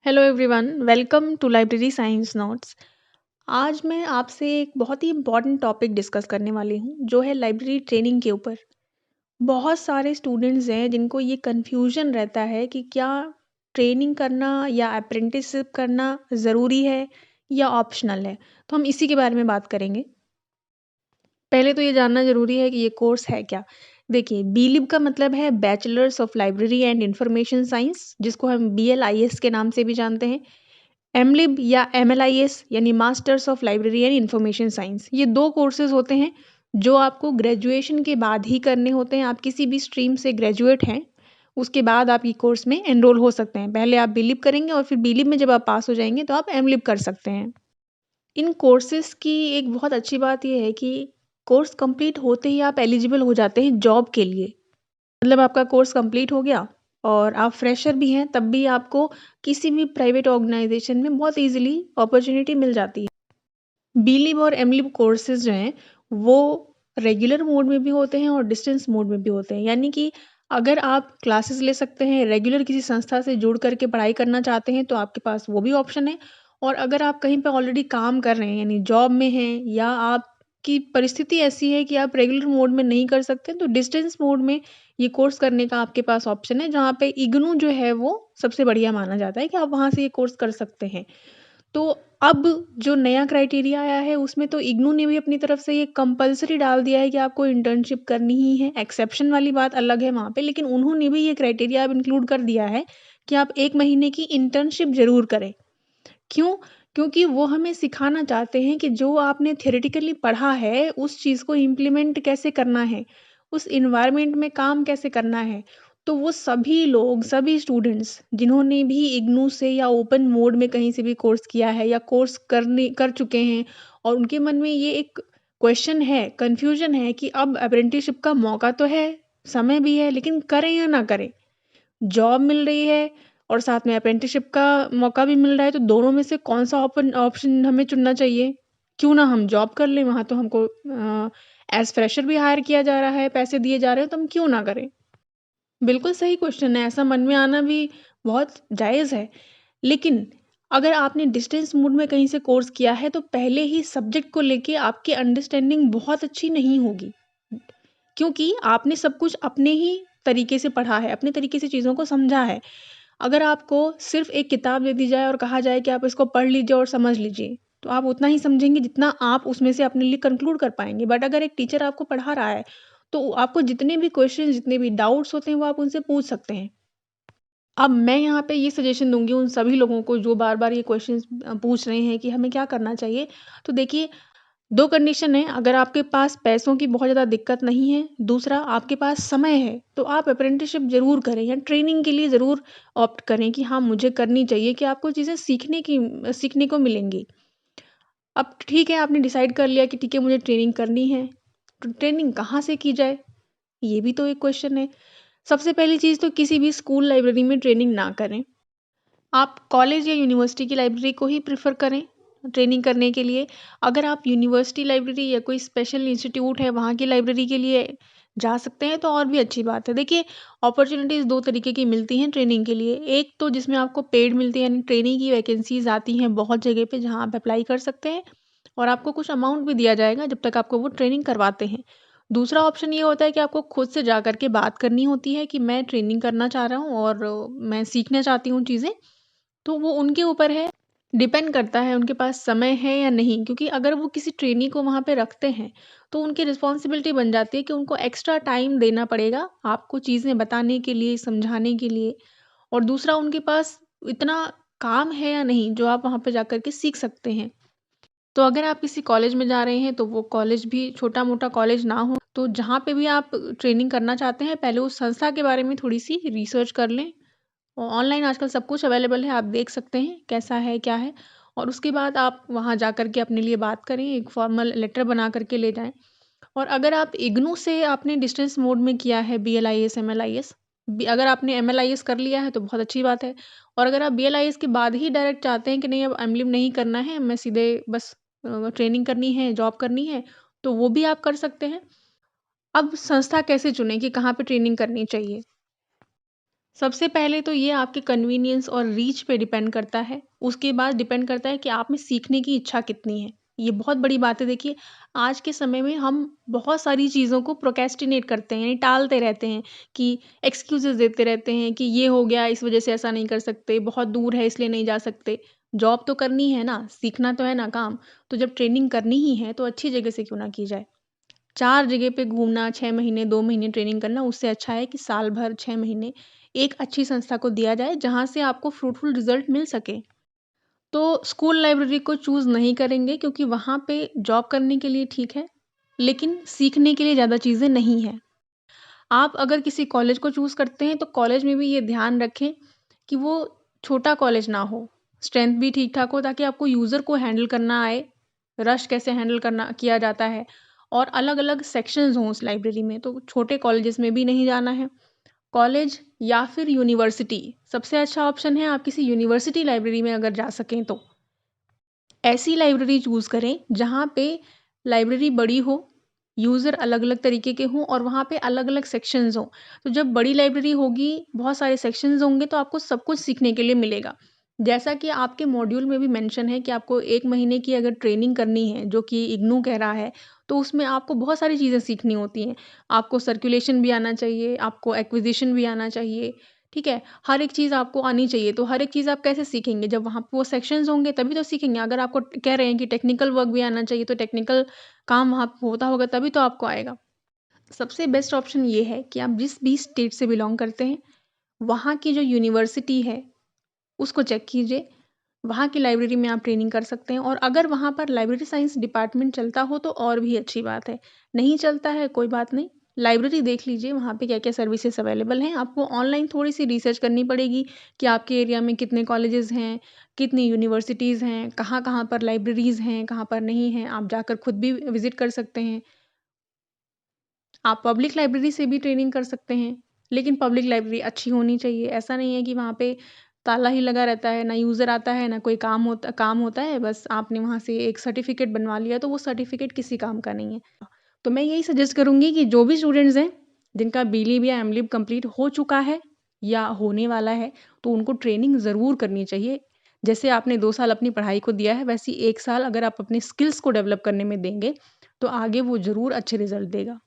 Hello everyone, welcome to library science notes. आज मैं आपसे एक बहुत ही इम्पॉर्टेंट टॉपिक डिस्कस करने वाली हूँ जो है लाइब्रेरी ट्रेनिंग के ऊपर। बहुत सारे स्टूडेंट्स हैं जिनको ये कन्फ्यूजन रहता है कि क्या ट्रेनिंग करना या अप्रेंटिसशिप करना ज़रूरी है या ऑप्शनल है। तो हम इसी के बारे में बात करेंगे। पहले तो ये जानना ज़रूरी है कि ये कोर्स है क्या। देखिए, बीलिब का मतलब है bachelors of library and information science, जिसको हम BLIS के नाम से भी जानते हैं। एमलिब या MLIS यानी masters of library and information science, ये 2 कोर्सेज़ होते हैं जो आपको ग्रेजुएशन के बाद ही करने होते हैं। आप किसी भी स्ट्रीम से ग्रेजुएट हैं, उसके बाद आप ये कोर्स में एनरोल हो सकते हैं। पहले आप बीलिब करेंगे और फिर बीलिब में जब आप पास हो जाएँगे तो आप एमलिब कर सकते हैं। इन कोर्सेज़ की एक बहुत अच्छी बात ये है कि कोर्स कंप्लीट होते ही आप एलिजिबल हो जाते हैं जॉब के लिए। मतलब आपका कोर्स कंप्लीट हो गया और आप फ्रेशर भी हैं, तब भी आपको किसी भी प्राइवेट ऑर्गेनाइजेशन में बहुत ईज़िली अपॉर्च्युनिटी मिल जाती है। बीलिब और एमलिब कोर्सेज़ जो हैं, वो रेगुलर मोड में भी होते हैं और डिस्टेंस मोड में भी होते हैं। यानी कि अगर आप क्लासेस ले सकते हैं, रेगुलर किसी संस्था से जुड़ कर के पढ़ाई करना चाहते हैं, तो आपके पास वो भी ऑप्शन है। और अगर आप कहीं पे ऑलरेडी काम कर रहे हैं, यानी जॉब में हैं या आपकी परिस्थिति ऐसी है कि आप रेगुलर मोड में नहीं कर सकते, तो डिस्टेंस मोड में ये कोर्स करने का आपके पास ऑप्शन है, जहाँ पे इग्नू जो है वो सबसे बढ़िया माना जाता है कि आप वहाँ से ये कोर्स कर सकते हैं। तो अब जो नया क्राइटेरिया आया है उसमें तो इग्नू ने भी अपनी तरफ से ये कंपल्सरी डाल दिया है कि आपको इंटर्नशिप करनी ही है। एक्सेप्शन वाली बात अलग है वहाँ पे, लेकिन उन्होंने भी ये क्राइटेरिया अब इंक्लूड कर दिया है कि आप 1 महीने की इंटर्नशिप ज़रूर करें। क्यों? क्योंकि वो हमें सिखाना चाहते हैं कि जो आपने थ्योरेटिकली पढ़ा है, उस चीज़ को इम्प्लीमेंट कैसे करना है, उस एनवायरनमेंट में काम कैसे करना है। तो वो सभी लोग, सभी स्टूडेंट्स जिन्होंने भी इग्नू से या ओपन मोड में कहीं से भी कोर्स किया है या कोर्स कर चुके हैं और उनके मन में ये एक क्वेश्चन है, कन्फ्यूजन है कि अब अप्रेंटिसशिप का मौका तो है, समय भी है, लेकिन करें या ना करें? जॉब मिल रही है और साथ में अप्रेंटिसशिप का मौका भी मिल रहा है, तो दोनों में से कौन-सा ऑप्शन हमें चुनना चाहिए? क्यों ना हम जॉब कर लें, वहाँ तो हमको एज़ फ्रेशर भी हायर किया जा रहा है, पैसे दिए जा रहे हैं, तो हम क्यों ना करें? बिल्कुल सही क्वेश्चन है, ऐसा मन में आना भी बहुत जायज़ है। लेकिन अगर आपने डिस्टेंस मोड में कहीं से कोर्स किया है, तो पहले ही सब्जेक्ट को लेके आपकी अंडरस्टैंडिंग बहुत अच्छी नहीं होगी। क्योंकि आपने सब कुछ अपने ही तरीके से पढ़ा है, अपने तरीके से चीज़ों को समझा है। अगर आपको सिर्फ़ एक किताब दे दी जाए और कहा जाए कि आप इसको पढ़ लीजिए और समझ लीजिए, तो आप उतना ही समझेंगे जितना आप उसमें से अपने लिए कंक्लूड कर पाएँगे। बट अगर एक टीचर आपको पढ़ा रहा है, तो आपको जितने भी क्वेश्चन, जितने भी डाउट्स होते हैं, वो आप उनसे पूछ सकते हैं। अब मैं यहाँ पे ये सजेशन दूँगी उन सभी लोगों को जो बार-बार ये क्वेश्चंस पूछ रहे हैं कि हमें क्या करना चाहिए। तो देखिए, 2 कंडीशन है, अगर आपके पास पैसों की बहुत ज़्यादा दिक्कत नहीं है, दूसरा आपके पास समय है, तो आप अप्रेंटिसशिप ज़रूर करें या ट्रेनिंग के लिए ज़रूर ऑप्ट करें कि हाँ, मुझे करनी चाहिए कि आपको चीज़ें सीखने को मिलेंगी। अब ठीक है, आपने डिसाइड कर लिया कि ठीक है, मुझे ट्रेनिंग करनी है, तो ट्रेनिंग कहाँ से की जाए? ये भी तो एक क्वेश्चन है। सबसे पहली चीज़ तो किसी भी स्कूल लाइब्रेरी में ट्रेनिंग ना करें। आप कॉलेज या यूनिवर्सिटी की लाइब्रेरी को ही प्रेफ़र करें ट्रेनिंग करने के लिए। अगर आप यूनिवर्सिटी लाइब्रेरी या कोई स्पेशल इंस्टीट्यूट है, वहाँ की लाइब्रेरी के लिए जा सकते हैं, तो और भी अच्छी बात है। देखिए, अपॉर्च्युनिटीज़ 2 तरीके की मिलती हैं ट्रेनिंग के लिए। एक तो जिसमें आपको पेड मिलती है, यानी ट्रेनिंग की वैकेंसीज़ आती हैं बहुत जगह पे, जहाँ आप अप्लाई कर सकते हैं और आपको कुछ अमाउंट भी दिया जाएगा, जब तक आपको वो ट्रेनिंग करवाते हैं। दूसरा ऑप्शन ये होता है कि आपको खुद से जा कर के बात करनी होती है कि मैं ट्रेनिंग करना चाह रहा हूँ और मैं सीखना चाहती हूँ चीज़ें। तो वो उनके ऊपर है, डिपेंड करता है उनके पास समय है या नहीं, क्योंकि अगर वो किसी ट्रेनी को वहाँ पे रखते हैं, तो उनकी रिस्पॉन्सिबिलिटी बन जाती है कि उनको एक्स्ट्रा टाइम देना पड़ेगा, आपको चीज़ें बताने के लिए, समझाने के लिए। और दूसरा उनके पास इतना काम है या नहीं, जो आप वहाँ पे जाकर के सीख सकते हैं। तो अगर आप किसी कॉलेज में जा रहे हैं, तो वो कॉलेज भी छोटा-मोटा कॉलेज ना हो, तो जहाँ पे भी आप ट्रेनिंग करना चाहते हैं, पहले उस संस्था के बारे में थोड़ी-सी रिसर्च कर लें। ऑनलाइन आजकल सब कुछ अवेलेबल है, आप देख सकते हैं कैसा है, क्या है। और उसके बाद आप वहाँ जा कर के अपने लिए बात करें, एक फॉर्मल लेटर बना कर के ले जाएँ। और अगर आप इग्नू से आपने डिस्टेंस मोड में किया है BLIS, MLIS, अगर आपने MLIS कर लिया है तो बहुत अच्छी बात है। और अगर आप BLIS के बाद ही डायरेक्ट चाहते हैं कि नहीं, अब एमलिम नहीं करना है, मैं सीधे बस ट्रेनिंग करनी है, जॉब करनी है, तो वो भी आप कर सकते हैं। अब संस्था कैसे चुनें कि कहाँ पे ट्रेनिंग करनी चाहिए? सबसे पहले तो ये आपके कन्वीनियंस और रीच पे डिपेंड करता है। उसके बाद डिपेंड करता है कि आप में सीखने की इच्छा कितनी है। ये बहुत बड़ी बात है। देखिए, आज के समय में हम बहुत सारी चीज़ों को प्रोक्रेस्टिनेट करते हैं, यानी टालते रहते हैं कि एक्सक्यूज़ेज़ देते रहते हैं कि ये हो गया, इस वज़ह से ऐसा नहीं कर सकते, बहुत दूर है इसलिए नहीं जा सकते। जॉब तो करनी है ना, सीखना तो है ना काम, तो जब ट्रेनिंग करनी ही है तो अच्छी जगह से क्यों ना की जाए। 4 जगह पे घूमना, 6 महीने, 2 महीने ट्रेनिंग करना, उससे अच्छा है कि साल भर, 6 महीने एक अच्छी संस्था को दिया जाए, जहाँ से आपको फ्रूटफुल रिज़ल्ट मिल सके। तो स्कूल लाइब्रेरी को चूज़ नहीं करेंगे क्योंकि वहाँ पे जॉब करने के लिए ठीक है, लेकिन सीखने के लिए ज़्यादा चीज़ें नहीं हैं। आप अगर किसी कॉलेज को चूज़ करते हैं, तो कॉलेज में भी ये ध्यान रखें कि वो छोटा कॉलेज ना हो, स्ट्रेंथ भी ठीक-ठाक हो ताकि आपको यूज़र को हैंडल करना आए, रश कैसे हैंडल करना किया जाता है और अलग-अलग सेक्शंस हों उस लाइब्रेरी में, तो छोटे कॉलेजेस में भी नहीं जाना है। कॉलेज या फिर यूनिवर्सिटी, सबसे अच्छा ऑप्शन है आप किसी यूनिवर्सिटी लाइब्रेरी में अगर जा सकें तो। ऐसी लाइब्रेरी चूज़ करें जहाँ पे लाइब्रेरी बड़ी हो, यूज़र अलग-अलग तरीके के हों और वहाँ पे अलग-अलग सेक्शंस हों। तो जब बड़ी लाइब्रेरी होगी, बहुत सारे सेक्शंस होंगे तो आपको सब कुछ सीखने के लिए मिलेगा। जैसा कि आपके मॉड्यूल में भी मेंशन है कि आपको 1 महीने की अगर ट्रेनिंग करनी है, जो कि इग्नू कह रहा है, तो उसमें आपको बहुत सारी चीज़ें सीखनी होती हैं। आपको सर्कुलेशन भी आना चाहिए, आपको एक्विज़िशन भी आना चाहिए, ठीक है? हर एक चीज़ आपको आनी चाहिए, तो हर एक चीज़ आप कैसे सीखेंगे? जब वहाँ पे वो सेक्शंस होंगे तभी तो सीखेंगे। अगर आपको कह रहे हैं कि टेक्निकल वर्क भी आना चाहिए, तो टेक्निकल काम वहाँ पे होता होगा तभी तो आपको आएगा। सबसे बेस्ट ऑप्शन ये है कि आप जिस भी स्टेट से बिलॉन्ग करते हैं, वहाँ की जो यूनिवर्सिटी है, उसको चेक कीजिए। वहाँ की लाइब्रेरी में आप ट्रेनिंग कर सकते हैं और अगर वहाँ पर लाइब्रेरी साइंस डिपार्टमेंट चलता हो तो और भी अच्छी बात है। नहीं चलता है कोई बात नहीं, लाइब्रेरी देख लीजिए वहाँ पे क्या-क्या सर्विसेज़ अवेलेबल हैं। आपको ऑनलाइन थोड़ी-सी रिसर्च करनी पड़ेगी कि आपके एरिया में कितने कॉलेजेस हैं, कितनी यूनिवर्सिटीज़ हैं, कहाँ-कहाँ पर लाइब्रेरीज़ हैं, कहाँ पर नहीं हैं। आप जाकर खुद भी विज़िट कर सकते हैं। आप पब्लिक लाइब्रेरी से भी ट्रेनिंग कर सकते हैं, लेकिन पब्लिक लाइब्रेरी अच्छी होनी चाहिए। ऐसा नहीं है कि वहाँ पे ताला ही लगा रहता है, ना यूज़र आता है, ना कोई काम होता है, बस आपने वहाँ से एक सर्टिफ़िकेट बनवा लिया, तो वो सर्टिफ़िकेट किसी काम का नहीं है। तो मैं यही सजेस्ट करूँगी कि जो भी स्टूडेंट्स हैं, जिनका बीलिब या एमलिब कंप्लीट हो चुका है या होने वाला है, तो उनको ट्रेनिंग ज़रूर करनी चाहिए। जैसे आपने 2 साल अपनी पढ़ाई को दिया है, वैसे ही 1 साल अगर आप अपने स्किल्स को डेवलप करने में देंगे, तो आगे वो ज़रूर अच्छे रिज़ल्ट देगा।